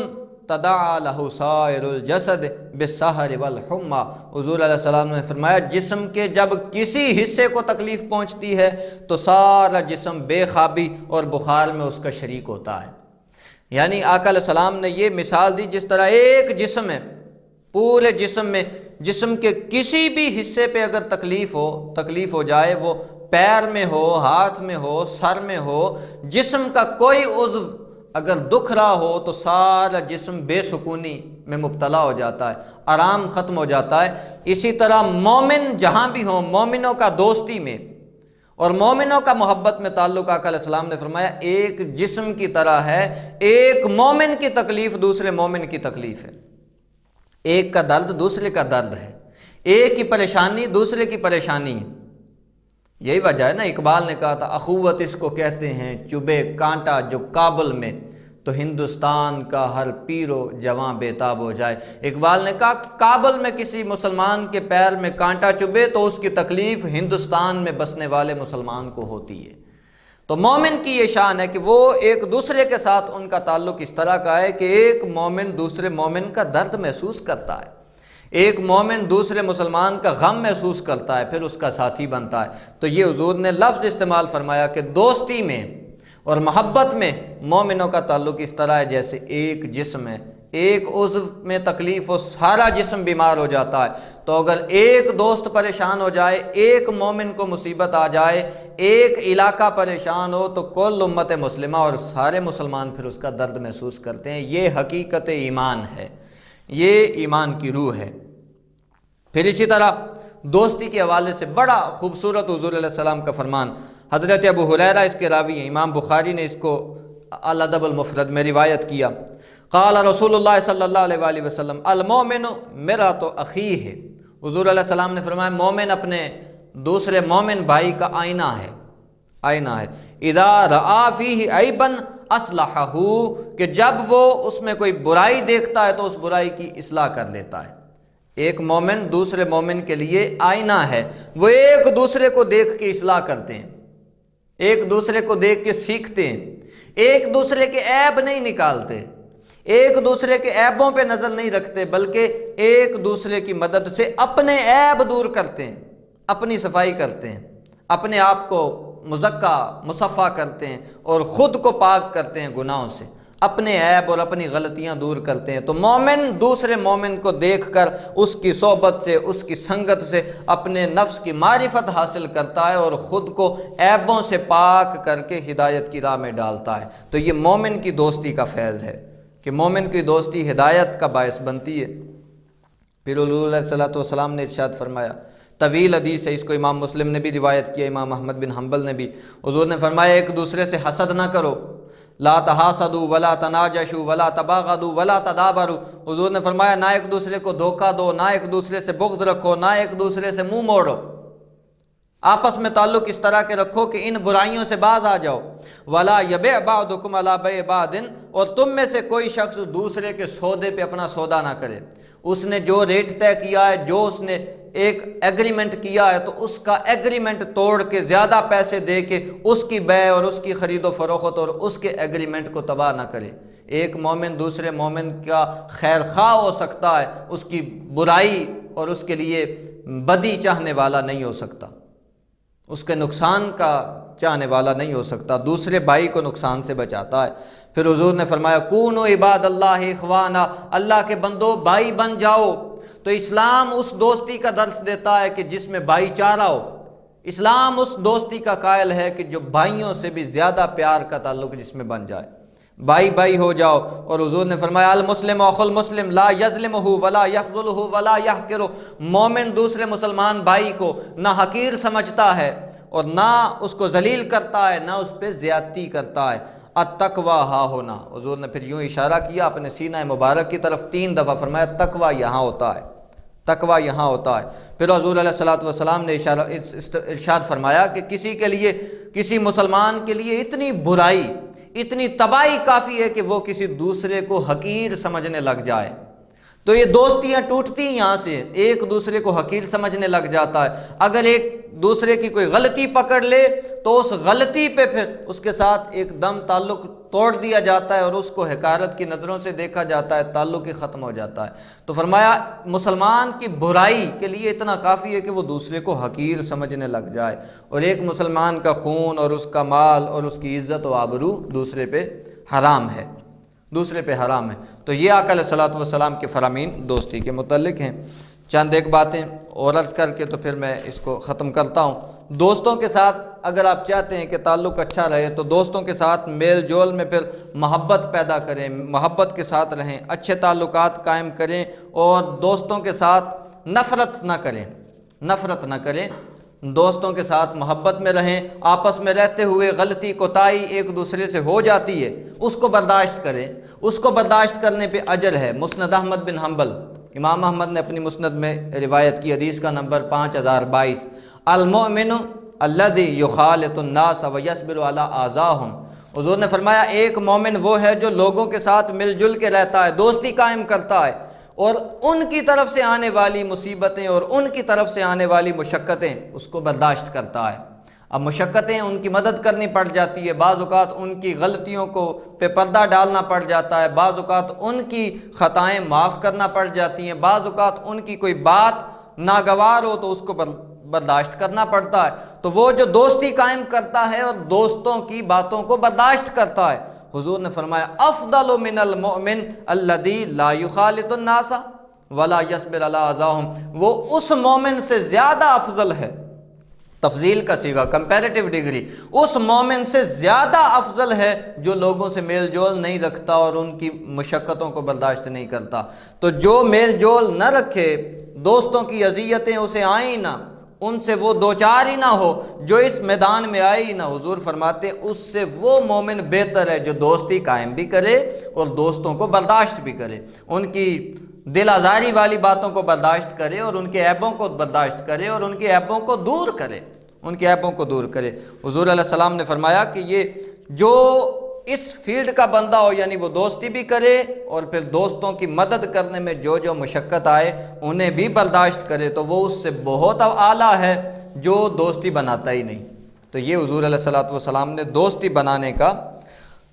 تداعی لہ سائر الجسد بالسہر والحمى، حضور علیہ السلام نے فرمایا جسم کے جب کسی حصے کو تکلیف پہنچتی ہے تو سارا جسم بے خوابی اور بخار میں اس کا شریک ہوتا ہے۔ یعنی آقا علیہ السلام نے یہ مثال دی، جس طرح ایک جسم ہے، پورے جسم میں، جسم کے کسی بھی حصے پہ اگر تکلیف ہو جائے، وہ پیر میں ہو، ہاتھ میں ہو، سر میں ہو، جسم کا کوئی عضو اگر دکھ رہا ہو تو سارا جسم بے سکونی میں مبتلا ہو جاتا ہے، آرام ختم ہو جاتا ہے۔ اسی طرح مومن جہاں بھی ہوں، مومنوں کا دوستی میں اور مومنوں کا محبت میں تعلق، آقا علیہ السلام نے فرمایا ایک جسم کی طرح ہے۔ ایک مومن کی تکلیف دوسرے مومن کی تکلیف ہے، ایک کا درد دوسرے کا درد ہے، ایک کی پریشانی دوسرے کی پریشانی ہے۔ یہی وجہ ہے نا، اقبال نے کہا تھا اخوت اس کو کہتے ہیں چبھے کانٹا جو کابل میں، تو ہندوستان کا ہر پیرو جواں بےتاب ہو جائے۔ اقبال نے کہا کابل میں کسی مسلمان کے پیر میں کانٹا چبھے تو اس کی تکلیف ہندوستان میں بسنے والے مسلمان کو ہوتی ہے۔ تو مومن کی یہ شان ہے کہ وہ ایک دوسرے کے ساتھ ان کا تعلق اس طرح کا ہے کہ ایک مومن دوسرے مومن کا درد محسوس کرتا ہے، ایک مومن دوسرے مسلمان کا غم محسوس کرتا ہے، پھر اس کا ساتھی بنتا ہے۔ تو یہ حضور نے لفظ استعمال فرمایا کہ دوستی میں اور محبت میں مومنوں کا تعلق اس طرح ہے جیسے ایک جسم ہے، ایک عضو میں تکلیف ہو سارا جسم بیمار ہو جاتا ہے۔ تو اگر ایک دوست پریشان ہو جائے، ایک مومن کو مصیبت آ جائے، ایک علاقہ پریشان ہو تو کل امت مسلمہ اور سارے مسلمان پھر اس کا درد محسوس کرتے ہیں۔ یہ حقیقت ایمان ہے، یہ ایمان کی روح ہے۔ پھر اسی طرح دوستی کے حوالے سے بڑا خوبصورت حضور علیہ السلام کا فرمان، حضرت ابو ہریرہ اس کے راوی ہیں، امام بخاری نے اس کو الادب المفرد میں روایت کیا، قال رسول اللہ صلی اللہ علیہ وآلہ وسلم المومن مرآۃ اخیہ، حضور علیہ السلام نے فرمایا مومن اپنے دوسرے مومن بھائی کا آئینہ ہے، آئینہ ہے۔ اذا رآ فیہ عیبا اصلحہ، کہ جب وہ اس میں کوئی برائی دیکھتا ہے تو اس برائی کی اصلاح کر لیتا ہے۔ ایک مومن دوسرے مومن کے لیے آئینہ ہے، وہ ایک دوسرے کو دیکھ کے اصلاح کرتے ہیں، ایک دوسرے کو دیکھ کے سیکھتے ہیں، ایک دوسرے کے عیب نہیں نکالتے، ایک دوسرے کے عیبوں پہ نظر نہیں رکھتے، بلکہ ایک دوسرے کی مدد سے اپنے عیب دور کرتے ہیں، اپنی صفائی کرتے ہیں، اپنے آپ کو مزکا مصفا کرتے ہیں اور خود کو پاک کرتے ہیں گناہوں سے، اپنے عیب اور اپنی غلطیاں دور کرتے ہیں۔ تو مومن دوسرے مومن کو دیکھ کر اس کی صحبت سے، اس کی سنگت سے اپنے نفس کی معرفت حاصل کرتا ہے اور خود کو عیبوں سے پاک کر کے ہدایت کی راہ میں ڈالتا ہے۔ تو یہ مومن کی دوستی کا فیض ہے۔ کہ مومن کی دوستی ہدایت کا باعث بنتی ہے۔ پھر حضور علیہ الصلوۃ والسلام نے ارشاد فرمایا، طویل حدیث ہے، اس کو امام مسلم نے بھی روایت کیا، امام احمد بن حنبل نے بھی۔ حضور نے فرمایا ایک دوسرے سے حسد نہ کرو، لا تحاسدوا ولا تناجشوا ولا تباغضوا ولا تدابروا۔ حضور نے فرمایا نہ ایک دوسرے کو دھوکہ دو، نہ ایک دوسرے سے بغض رکھو، نہ ایک دوسرے سے منہ موڑو، آپس میں تعلق اس طرح کے رکھو کہ ان برائیوں سے باز آ جاؤ۔ ولا یبیع بعضکم علی بیع بعض، اور تم میں سے کوئی شخص دوسرے کے سودے پہ اپنا سودا نہ کرے۔ اس نے جو ریٹ طے کیا ہے، جو اس نے ایک ایگریمنٹ کیا ہے، تو اس کا ایگریمنٹ توڑ کے زیادہ پیسے دے کے اس کی بیع اور اس کی خرید و فروخت اور اس کے ایگریمنٹ کو تباہ نہ کرے۔ ایک مومن دوسرے مومن کا خیر خواہ ہو سکتا ہے، اس کی برائی اور اس کے لیے بدی چاہنے والا نہیں ہو سکتا، اس کے نقصان کا چاہنے والا نہیں ہو سکتا، دوسرے بھائی کو نقصان سے بچاتا ہے۔ پھر حضور نے فرمایا کونوا عباد اللہ اخوانا، اللہ کے بندو بھائی بن جاؤ۔ تو اسلام اس دوستی کا درس دیتا ہے کہ جس میں بھائی چارہ ہو۔ اسلام اس دوستی کا قائل ہے کہ جو بھائیوں سے بھی زیادہ پیار کا تعلق جس میں بن جائے، بھائی بھائی ہو جاؤ۔ اور حضور نے فرمایا المسلم اخو المسلم لا یظلمہ ولا یخذلہ ولا یحقرہ، مومن دوسرے مسلمان بھائی کو نہ حقیر سمجھتا ہے اور نہ اس کو ذلیل کرتا ہے، نہ اس پہ زیادتی کرتا ہے۔ التقویٰ ہا ہونا، حضور نے پھر یوں اشارہ کیا اپنے سینہ مبارک کی طرف 3 دفعہ، فرمایا تقویٰ یہاں ہوتا ہے، تقویٰ یہاں ہوتا ہے۔ پھر حضور علیہ الصلوۃ والسلام نے ارشاد فرمایا کہ کسی کے لیے، کسی مسلمان کے لیے اتنی برائی، اتنی تباہی کافی ہے کہ وہ کسی دوسرے کو حقیر سمجھنے لگ جائے۔ تو یہ دوستیاں ٹوٹتی یہاں سے، ایک دوسرے کو حقیر سمجھنے لگ جاتا ہے۔ اگر ایک دوسرے کی کوئی غلطی پکڑ لے تو اس غلطی پہ پھر اس کے ساتھ ایک دم تعلق توڑ دیا جاتا ہے اور اس کو حقارت کی نظروں سے دیکھا جاتا ہے، تعلق ہی ختم ہو جاتا ہے۔ تو فرمایا مسلمان کی برائی کے لیے اتنا کافی ہے کہ وہ دوسرے کو حقیر سمجھنے لگ جائے، اور ایک مسلمان کا خون اور اس کا مال اور اس کی عزت و آبرو دوسرے پہ حرام ہے، دوسرے پہ حرام ہے۔ تو یہ آقا علیہ الصلوۃ والسلام کے فرامین دوستی کے متعلق ہیں۔ چند ایک باتیں اور عرض کر کے تو پھر میں اس کو ختم کرتا ہوں۔ دوستوں کے ساتھ اگر آپ چاہتے ہیں کہ تعلق اچھا رہے تو دوستوں کے ساتھ میل جول میں پھر محبت پیدا کریں، محبت کے ساتھ رہیں، اچھے تعلقات قائم کریں، اور دوستوں کے ساتھ نفرت نہ کریں، نفرت نہ کریں، دوستوں کے ساتھ محبت میں رہیں۔ آپس میں رہتے ہوئے غلطی کوتاہی ایک دوسرے سے ہو جاتی ہے، اس کو برداشت کریں، اس کو برداشت کرنے پہ اجر ہے۔ مسند احمد بن حنبل، امام احمد نے اپنی مسند میں روایت کی، حدیث کا نمبر 5022، المؤمن الذی یخالط الناس ویصبر علی آذاہم۔ حضور نے فرمایا ایک مومن وہ ہے جو لوگوں کے ساتھ مل جل کے رہتا ہے، دوستی قائم کرتا ہے، اور ان کی طرف سے آنے والی مصیبتیں اور ان کی طرف سے آنے والی مشقتیں اس کو برداشت کرتا ہے۔ اب مشقتیں ان کی مدد کرنی پڑ جاتی ہے، بعض اوقات ان کی غلطیوں کو پہ پردہ ڈالنا پڑ جاتا ہے، بعض اوقات ان کی خطائیں معاف کرنا پڑ جاتی ہیں، بعض اوقات ان کی کوئی بات ناگوار ہو تو اس کو برداشت کرنا پڑتا ہے۔ تو وہ جو دوستی قائم کرتا ہے اور دوستوں کی باتوں کو برداشت کرتا ہے، حضور نے فرمایا افضل من المؤمن الذی لا یخالط الناس ولا یصبر علی اذاہم، وہ اس مومن سے زیادہ افضل ہے، تفضیل کا صیغہ، کمپیریٹیو ڈگری، اس مومن سے زیادہ افضل ہے جو لوگوں سے میل جول نہیں رکھتا اور ان کی مشقتوں کو برداشت نہیں کرتا۔ تو جو میل جول نہ رکھے، دوستوں کی اذیتیں اسے آئیں نہ، ان سے وہ دوچار ہی نہ ہو، جو اس میدان میں آئی نہ، حضور فرماتے اس سے وہ مومن بہتر ہے جو دوستی قائم بھی کرے اور دوستوں کو برداشت بھی کرے، ان کی دل آزاری والی باتوں کو برداشت کرے اور ان کے عیبوں کو برداشت کرے اور ان کے عیبوں کو دور کرے، ان کے عیبوں کو دور کرے۔ حضور علیہ السلام نے فرمایا کہ یہ جو اس فیلڈ کا بندہ ہو، یعنی وہ دوستی بھی کرے اور پھر دوستوں کی مدد کرنے میں جو جو مشقت آئے انہیں بھی برداشت کرے، تو وہ اس سے بہت اعلیٰ ہے جو دوستی بناتا ہی نہیں۔ تو یہ حضور علیہ الصلوۃ والسلام نے دوستی بنانے کا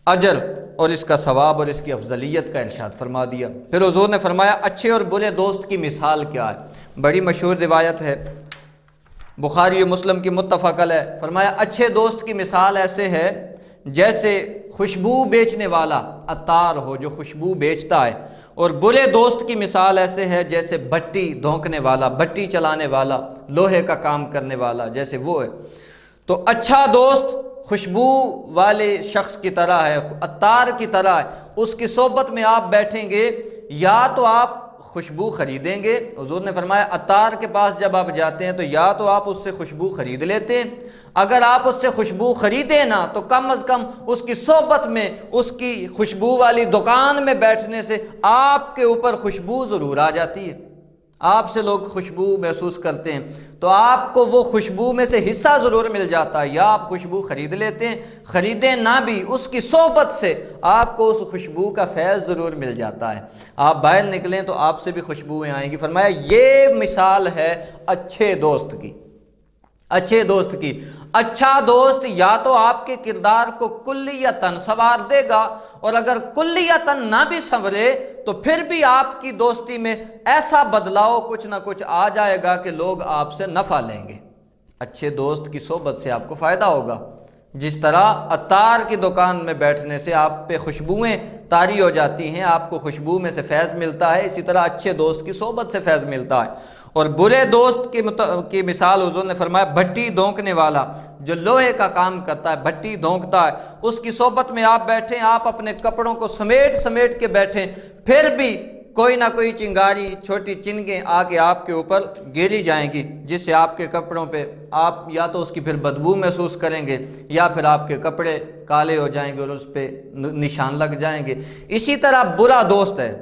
اجر اور اس کا ثواب اور اس کی افضلیت کا ارشاد فرما دیا۔ پھر حضور نے فرمایا اچھے اور برے دوست کی مثال کیا ہے، بڑی مشہور روایت ہے، بخاری و مسلم کی متفق علیہ۔ فرمایا اچھے دوست کی مثال ایسے ہے جیسے خوشبو بیچنے والا عطار ہو جو خوشبو بیچتا ہے، اور برے دوست کی مثال ایسے ہے جیسے بھٹی دھونکنے والا، بھٹی چلانے والا، لوہے کا کام کرنے والا، جیسے وہ ہے۔ تو اچھا دوست خوشبو والے شخص کی طرح ہے، عطار کی طرح ہے، اس کی صحبت میں آپ بیٹھیں گے یا تو آپ خوشبو خریدیں گے۔ حضور نے فرمایا عطار کے پاس جب آپ جاتے ہیں تو یا تو آپ اس سے خوشبو خرید لیتے ہیں، اگر آپ اس سے خوشبو خریدیں نا تو کم از کم اس کی صحبت میں، اس کی خوشبو والی دکان میں بیٹھنے سے آپ کے اوپر خوشبو ضرور آ جاتی ہے، آپ سے لوگ خوشبو محسوس کرتے ہیں تو آپ کو وہ خوشبو میں سے حصہ ضرور مل جاتا ہے، یا آپ خوشبو خرید لیتے ہیں، خریدیں نہ بھی اس کی صحبت سے آپ کو اس خوشبو کا فیض ضرور مل جاتا ہے۔ آپ باہر نکلیں تو آپ سے بھی خوشبوئیں آئیں گی۔ فرمایا یہ مثال ہے اچھے دوست کی، اچھے دوست کی۔ اچھا دوست یا تو آپ کے کردار کو کلیتاً سنوار دے گا، اور اگر کلیتاً نہ بھی سنورے تو پھر بھی آپ کی دوستی میں ایسا بدلاؤ کچھ نہ کچھ آ جائے گا کہ لوگ آپ سے نفع لیں گے۔ اچھے دوست کی صحبت سے آپ کو فائدہ ہوگا، جس طرح عطار کی دکان میں بیٹھنے سے آپ پہ خوشبوئیں طاری ہو جاتی ہیں، آپ کو خوشبو میں سے فیض ملتا ہے، اسی طرح اچھے دوست کی صحبت سے فیض ملتا ہے۔ اور برے دوست کی مثال حضور نے فرمایا بھٹی دھونکنے والا، جو لوہے کا کام کرتا ہے، بھٹی دھونکتا ہے، اس کی صحبت میں آپ بیٹھیں، آپ اپنے کپڑوں کو سمیٹ سمیٹ کے بیٹھیں، پھر بھی کوئی نہ کوئی چنگاری، چھوٹی چنگیں آ کے آپ کے اوپر گری جائیں گی، جس سے آپ کے کپڑوں پہ آپ یا تو اس کی پھر بدبو محسوس کریں گے، یا پھر آپ کے کپڑے کالے ہو جائیں گے اور اس پہ نشان لگ جائیں گے۔ اسی طرح برا دوست ہے،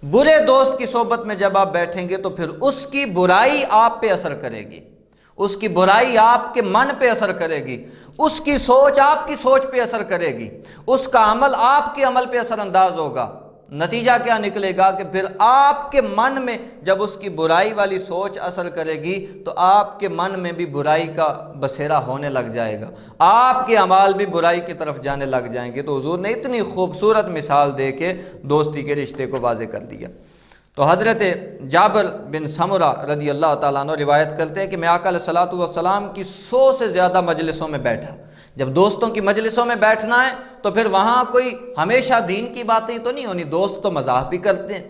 برے دوست کی صحبت میں جب آپ بیٹھیں گے تو پھر اس کی برائی آپ پہ اثر کرے گی، اس کی برائی آپ کے من پہ اثر کرے گی، اس کی سوچ آپ کی سوچ پہ اثر کرے گی، اس کا عمل آپ کے عمل پہ اثر انداز ہوگا۔ نتیجہ کیا نکلے گا کہ پھر آپ کے من میں جب اس کی برائی والی سوچ اثر کرے گی تو آپ کے من میں بھی برائی کا بسیرا ہونے لگ جائے گا، آپ کے اعمال بھی برائی کی طرف جانے لگ جائیں گے۔ تو حضور نے اتنی خوبصورت مثال دے کے دوستی کے رشتے کو واضح کر دیا۔ تو حضرت جابر بن سمرہ رضی اللہ تعالیٰ عنہ روایت کرتے ہیں کہ میں آقا علیہ الصلوۃ والسلام کی 100 سے زیادہ مجلسوں میں بیٹھا۔ جب دوستوں کی مجلسوں میں بیٹھنا ہے تو پھر وہاں کوئی ہمیشہ دین کی باتیں تو نہیں ہونی، دوست تو مذاق بھی کرتے ہیں،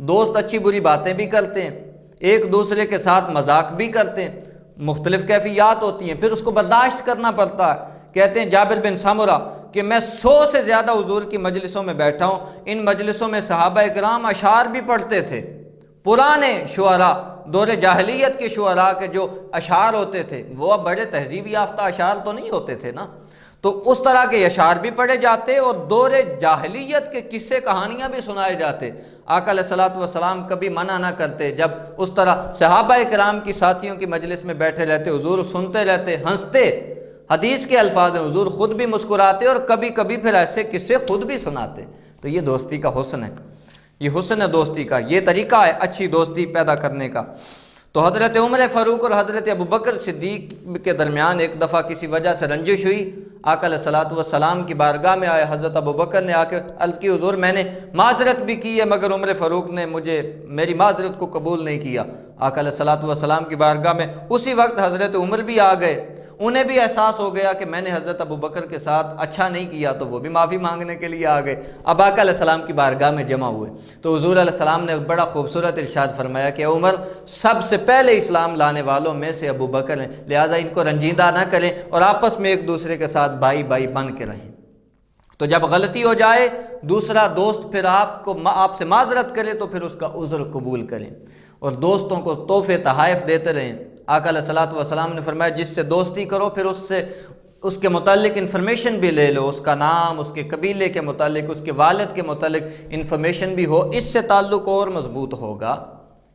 دوست اچھی بری باتیں بھی کرتے ہیں، ایک دوسرے کے ساتھ مذاق بھی کرتے ہیں، مختلف کیفیات ہوتی ہیں، پھر اس کو برداشت کرنا پڑتا ہے۔ کہتے ہیں جابر بن سمرہ کہ میں 100 سے زیادہ حضور کی مجلسوں میں بیٹھا ہوں، ان مجلسوں میں صحابہ کرام اشعار بھی پڑھتے تھے، پرانے شعراء، دور جاہلیت کے شعراء کے جو اشعار ہوتے تھے وہ اب بڑے تہذیب یافتہ اشعار تو نہیں ہوتے تھے نا، تو اس طرح کے اشعار بھی پڑھے جاتے اور دور جاہلیت کے قصے کہانیاں بھی سنائے جاتے۔ آقا علیہ الصلوۃ والسلام کبھی منع نہ کرتے، جب اس طرح صحابہ کرام کی ساتھیوں کی مجلس میں بیٹھے رہتے، حضور سنتے رہتے، ہنستے، حدیث کے الفاظ ہیں حضور خود بھی مسکراتے اور کبھی کبھی پھر ایسے قصے خود بھی سناتے۔ تو یہ دوستی کا حسن ہے، یہ حسن ہے دوستی کا، یہ طریقہ ہے اچھی دوستی پیدا کرنے کا۔ تو حضرت عمر فاروق اور حضرت ابوبکر صدیق کے درمیان ایک دفعہ کسی وجہ سے رنجش ہوئی، آقا علیہ الصلوۃ والسلام کی بارگاہ میں آئے، حضرت ابوبکر نے آ کے عرض کی حضور میں نے معذرت بھی کی ہے مگر عمر فاروق نے میری معذرت کو قبول نہیں کیا۔ آقا علیہ الصلوۃ والسلام کی بارگاہ میں اسی وقت حضرت عمر بھی آ گئے، انہیں بھی احساس ہو گیا کہ میں نے حضرت ابوبکر کے ساتھ اچھا نہیں کیا، تو وہ بھی معافی مانگنے کے لیے آ گئے۔ اب آقا علیہ السلام کی بارگاہ میں جمع ہوئے تو حضور علیہ السلام نے بڑا خوبصورت ارشاد فرمایا کہ عمر سب سے پہلے اسلام لانے والوں میں سے ابوبکر ہیں، لہٰذا ان کو رنجیدہ نہ کریں اور آپس میں ایک دوسرے کے ساتھ بھائی بھائی بن کے رہیں۔ تو جب غلطی ہو جائے دوسرا دوست پھر آپ سے معذرت کرے تو پھر اس کا عذر قبول کریں، اور دوستوں کو تحفے تحائف دیتے رہیں۔ آقا علیہ الصلوۃ والسلام نے فرمایا جس سے دوستی کرو پھر اس کے متعلق انفارمیشن بھی لے لو، اس کا نام، اس کے قبیلے کے متعلق، اس کے والد کے متعلق انفارمیشن بھی ہو، اس سے تعلق اور مضبوط ہوگا،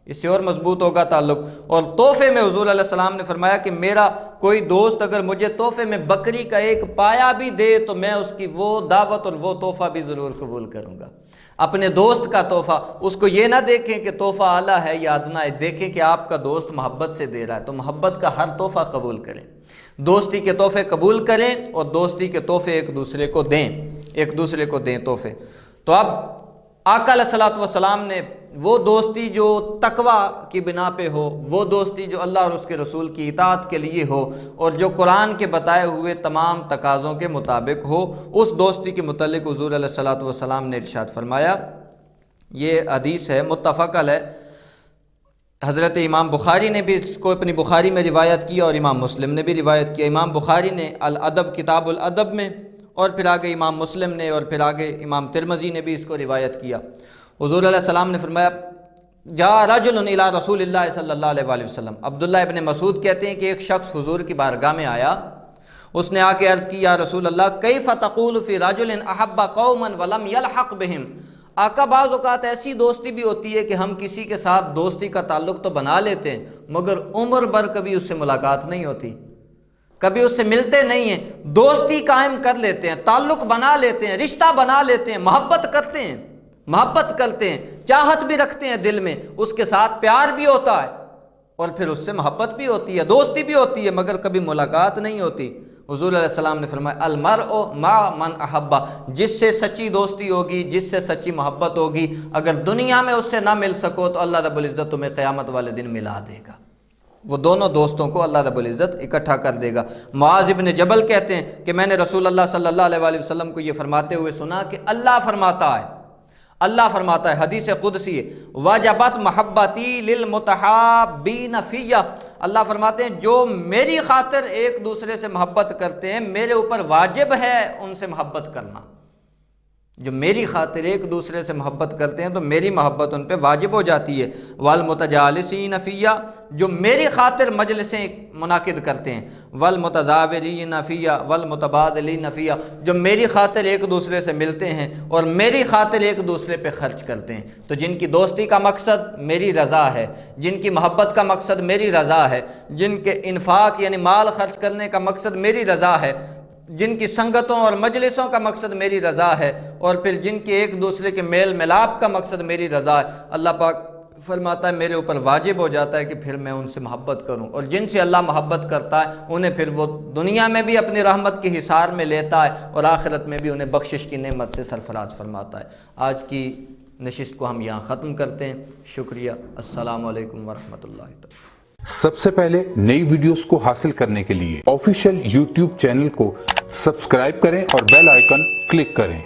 اس سے اور مضبوط ہوگا تعلق۔ اور تحفے میں حضور علیہ السلام نے فرمایا کہ میرا کوئی دوست اگر مجھے تحفے میں بکری کا ایک پایا بھی دے تو میں اس کی وہ دعوت اور وہ تحفہ بھی ضرور قبول کروں گا۔ اپنے دوست کا تحفہ، اس کو یہ نہ دیکھیں کہ تحفہ اعلیٰ ہے یا ادنا ہے، دیکھیں کہ آپ کا دوست محبت سے دے رہا ہے تو محبت کا ہر تحفہ قبول کریں، دوستی کے تحفے قبول کریں اور دوستی کے تحفے ایک دوسرے کو دیں تحفے۔ تو اب آقا علیہ الصلوۃ والسلام نے وہ دوستی جو تقویٰ کی بنا پہ ہو، وہ دوستی جو اللہ اور اس کے رسول کی اطاعت کے لیے ہو اور جو قرآن کے بتائے ہوئے تمام تقاضوں کے مطابق ہو، اس دوستی کے متعلق حضور علیہ الصلوۃ والسلام نے ارشاد فرمایا، یہ حدیث ہے متفق علیہ، حضرت امام بخاری نے بھی اس کو اپنی بخاری میں روایت کیا اور امام مسلم نے بھی روایت کیا۔ امام بخاری نے الادب کتاب الادب میں، اور پھر آگے امام مسلم نے، اور پھر آگے امام ترمذی نے بھی اس کو روایت کیا۔ حضور علیہ السلام نے فرمایا جا رجل الی رسول اللہ صلی اللہ علیہ وآلہ وسلم، عبداللہ ابن مسعود کہتے ہیں کہ ایک شخص حضور کی بارگاہ میں آیا، اس نے آ کے عرض کی یا رسول اللہ کیف تقول فی رجل احب قوما ولم یلحق بہم، آقا بعض اوقات ایسی دوستی بھی ہوتی ہے کہ ہم کسی کے ساتھ دوستی کا تعلق تو بنا لیتے ہیں مگر عمر بھر کبھی اس سے ملاقات نہیں ہوتی، کبھی اس سے ملتے نہیں ہیں، دوستی قائم کر لیتے ہیں، تعلق بنا لیتے ہیں، رشتہ بنا لیتے ہیں، محبت کرتے ہیں، چاہت بھی رکھتے ہیں دل میں، اس کے ساتھ پیار بھی ہوتا ہے اور پھر اس سے محبت بھی ہوتی ہے، دوستی بھی ہوتی ہے، مگر کبھی ملاقات نہیں ہوتی۔ حضور علیہ السلام نے فرمایا المرء مع من احبہ، جس سے سچی دوستی ہوگی، جس سے سچی محبت ہوگی، اگر دنیا میں اس سے نہ مل سکو تو اللہ رب العزت تمہیں قیامت والے دن ملا دے گا، وہ دونوں دوستوں کو اللہ رب العزت اکٹھا کر دے گا۔ معاذ ابن جبل کہتے ہیں کہ میں نے رسول اللہ صلی اللہ علیہ وآلہ وسلم کو یہ فرماتے ہوئے سنا کہ اللہ فرماتا ہے حدیث قدسی ہے وجبت محبتی للمتحابین فیہ، اللہ فرماتے ہیں جو میری خاطر ایک دوسرے سے محبت کرتے ہیں میرے اوپر واجب ہے ان سے محبت کرنا، جو میری خاطر ایک دوسرے سے محبت کرتے ہیں تو میری محبت ان پہ واجب ہو جاتی ہے۔ والمتجالسین فیہ، جو میری خاطر مجلسیں منعقد کرتے ہیں، والمتزاورین فیہ والمتبادلین فیہ، جو میری خاطر ایک دوسرے سے ملتے ہیں اور میری خاطر ایک دوسرے پہ خرچ کرتے ہیں۔ تو جن کی دوستی کا مقصد میری رضا ہے، جن کی محبت کا مقصد میری رضا ہے، جن کے انفاق یعنی مال خرچ کرنے کا مقصد میری رضا ہے، جن کی سنگتوں اور مجلسوں کا مقصد میری رضا ہے، اور پھر جن کے ایک دوسرے کے میل ملاپ کا مقصد میری رضا ہے، اللہ پاک فرماتا ہے میرے اوپر واجب ہو جاتا ہے کہ پھر میں ان سے محبت کروں، اور جن سے اللہ محبت کرتا ہے انہیں پھر وہ دنیا میں بھی اپنی رحمت کے حصار میں لیتا ہے اور آخرت میں بھی انہیں بخشش کی نعمت سے سرفراز فرماتا ہے۔ آج کی نشست کو ہم یہاں ختم کرتے ہیں، شکریہ، السلام علیکم ورحمۃ اللہ تعالی۔ سب سے پہلے نئی ویڈیوز کو حاصل کرنے کے لیے آفیشیل یوٹیوب چینل کو سبسکرائب کریں اور بیل آئیکن کلک کریں۔